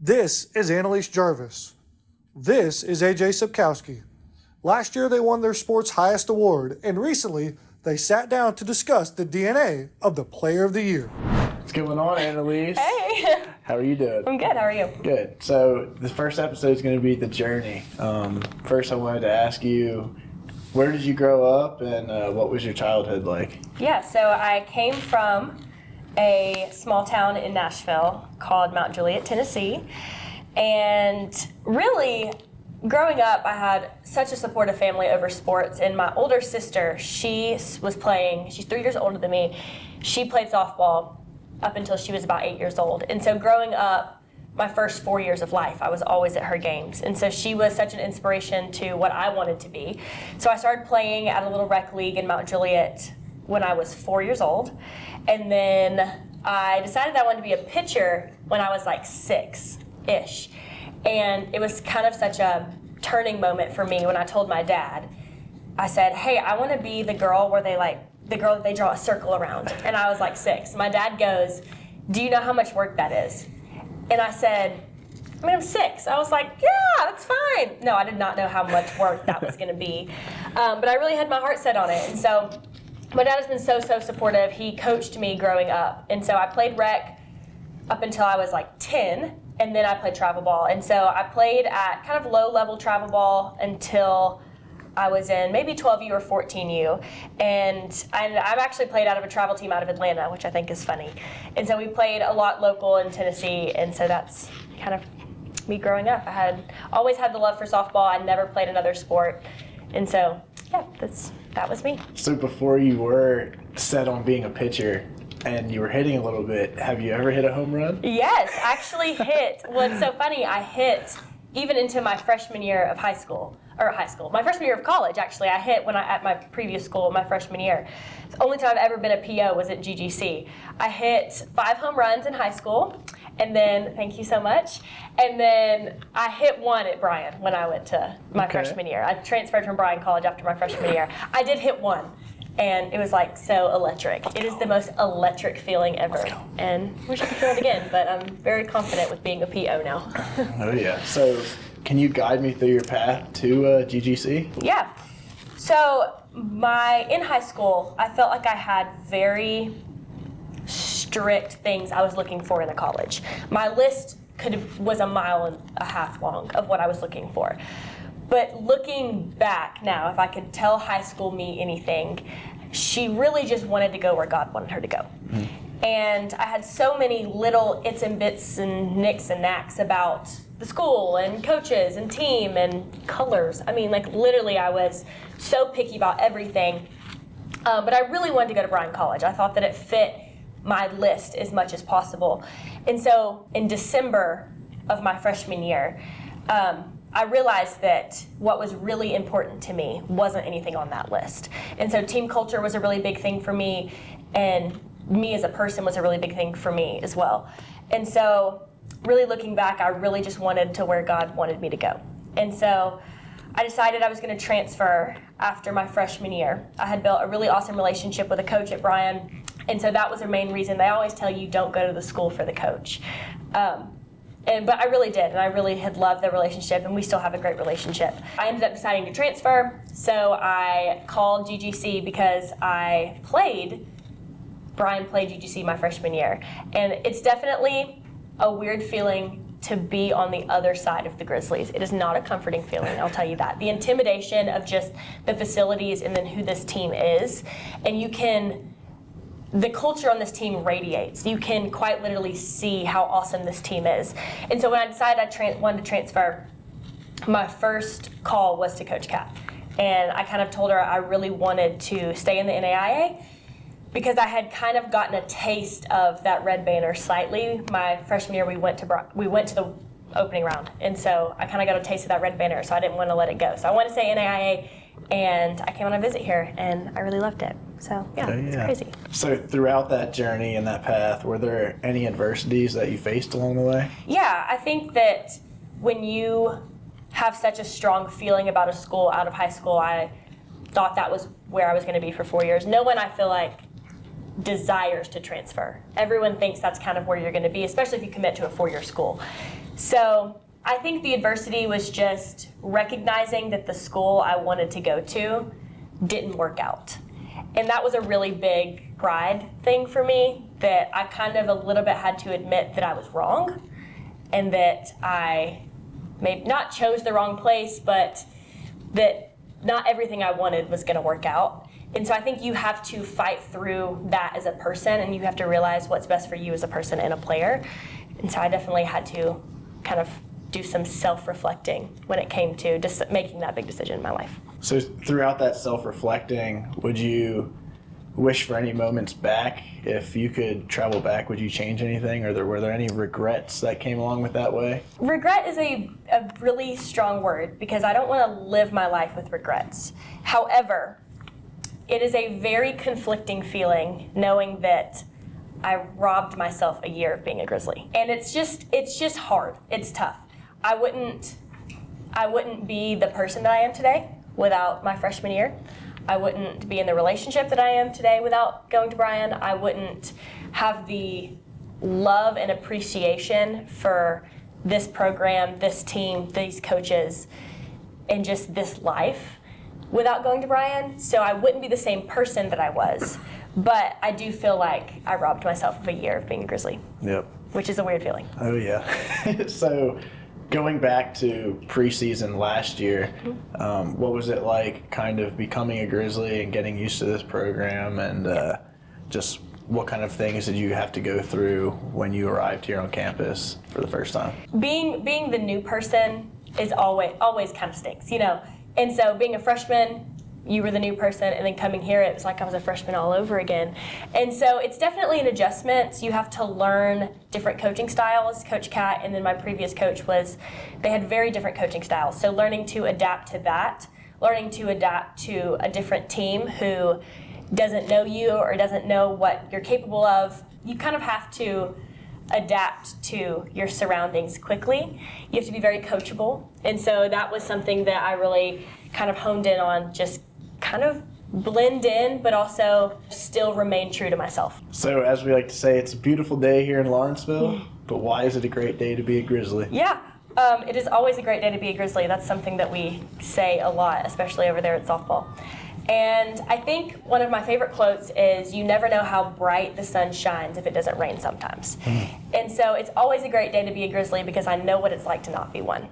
This is Annalise Jarvis. This is AJ Sapkowski. Last year they won their sport's highest award, and recently they sat down to discuss the DNA of the Player of the Year. What's going on, Annalise? Hey. How are you doing? I'm good. How are you? Good. So the first episode is going to be the journey. First, I wanted to ask you, where did you grow up, and what was your childhood like? Yeah, so I came from a small town in Nashville called Mount Juliet, Tennessee. And really, growing up, I had such a supportive family over sports. And my older sister, she's 3 years older than me. She played softball up until she was about 8 years old. And so growing up, my first 4 years of life, I was always at her games. And so she was such an inspiration to what I wanted to be. So I started playing at a little rec league in Mount Juliet when I was 4 years old. And then I decided I wanted to be a pitcher when I was like 6-ish. And it was kind of such a turning moment for me when I told my dad. I said, hey, I want to be the girl where they draw a circle around. And I was like 6. My dad goes, do you know how much work that is? And I said, I'm 6. I was like, yeah, that's fine. No, I did not know how much work that was going to be. But I really had my heart set on it. And so my dad has been so supportive. He coached me growing up. And so I played rec up until I was like 10. And then I played travel ball. And so I played at kind of low-level travel ball until I was in maybe 12U or 14U. And I've actually played out of a travel team out of Atlanta, which I think is funny. And so we played a lot local in Tennessee. And so that's kind of me growing up. I always had the love for softball. I never played another sport. And so, yeah, that was me. So before you were set on being a pitcher and you were hitting a little bit, have you ever hit a home run? Yes, actually hit. Well, it's so funny. I hit even into my freshman year of my freshman year of college, actually. I hit at my previous school, my freshman year. The only time I've ever been a PO was at GGC. I hit 5 home runs in high school, and then, thank you so much, and then I hit 1 at Bryan when I went to my freshman year. I transferred from Bryan College after my freshman year. I did hit 1, and it was like so electric. It is the most electric feeling ever, and I wish I could feel it again, but I'm very confident with being a PO now. Oh yeah. So can you guide me through your path to GGC? Yeah. So in high school, I felt like I had very strict things I was looking for in a college. My list was 1.5 miles long of what I was looking for. But looking back now, if I could tell high school me anything, she really just wanted to go where God wanted her to go. Mm-hmm. And I had so many little its and bits and nicks and knacks about the school and coaches and team and colors. I mean, like literally I was so picky about everything. But I really wanted to go to Bryan College. I thought that it fit my list as much as possible. And so in December of my freshman year, I realized that what was really important to me wasn't anything on that list. And so team culture was a really big thing for me, and me as a person was a really big thing for me as well. And so really looking back, I really just wanted to where God wanted me to go. And so I decided I was going to transfer after my freshman year. I had built a really awesome relationship with a coach at Bryan, and so that was the main reason. They always tell you don't go to the school for the coach. But I really did, and I really had loved the relationship, and we still have a great relationship. I ended up deciding to transfer, so I called GGC because Bryan played GGC my freshman year. And it's definitely a weird feeling to be on the other side of the Grizzlies. It is not a comforting feeling, I'll tell you that. The intimidation of just the facilities and then who this team is, and the culture on this team radiates. You can quite literally see how awesome this team is. And so when I decided I wanted to transfer, my first call was to Coach Cat. And I kind of told her I really wanted to stay in the NAIA because I had kind of gotten a taste of that red banner slightly. My freshman year, we went to the opening round. And so I kind of got a taste of that red banner, so I didn't want to let it go. So I wanted to stay NAIA, and I came on a visit here, and I really loved it. So, yeah, it's crazy. So throughout that journey and that path, were there any adversities that you faced along the way? Yeah, I think that when you have such a strong feeling about a school out of high school, I thought that was where I was going to be for 4 years. No one, I feel like, desires to transfer. Everyone thinks that's kind of where you're going to be, especially if you commit to a 4-year school. So I think the adversity was just recognizing that the school I wanted to go to didn't work out. And that was a really big pride thing for me, that I kind of a little bit had to admit that I was wrong and that I maybe not chose the wrong place, but that not everything I wanted was going to work out. And so I think you have to fight through that as a person, and you have to realize what's best for you as a person and a player. And so I definitely had to kind of do some self-reflecting when it came to just making that big decision in my life. So throughout that self-reflecting, would you wish for any moments back? If you could travel back, would you change anything? Or were there any regrets that came along with that way? Regret is a really strong word, because I don't want to live my life with regrets. However, it is a very conflicting feeling knowing that I robbed myself a year of being a Grizzly. And it's just hard. It's tough. I wouldn't be the person that I am today without my freshman year. I wouldn't be in the relationship that I am today without going to Bryan. I wouldn't have the love and appreciation for this program, this team, these coaches, and just this life without going to Bryan. So I wouldn't be the same person that I was. But I do feel like I robbed myself of a year of being a Grizzly. Yep. Which is a weird feeling. Oh, yeah. So going back to preseason last year, what was it like kind of becoming a Grizzly and getting used to this program, and just what kind of things did you have to go through when you arrived here on campus for the first time? Being the new person is always kind of stinks, you know. And so being a freshman, you were the new person, and then coming here, it was like I was a freshman all over again. And so it's definitely an adjustment. You have to learn different coaching styles. Coach Kat and then my previous coach they had very different coaching styles. So learning to adapt to that, learning to adapt to a different team who doesn't know you or doesn't know what you're capable of, you kind of have to adapt to your surroundings quickly. You have to be very coachable. And so that was something that I really kind of honed in on, just kind of blend in, but also still remain true to myself. So as we like to say, it's a beautiful day here in Lawrenceville, but why is it a great day to be a Grizzly? Yeah, it is always a great day to be a Grizzly. That's something that we say a lot, especially over there at softball. And I think one of my favorite quotes is, "You never know how bright the sun shines if it doesn't rain sometimes." And so it's always a great day to be a Grizzly because I know what it's like to not be one.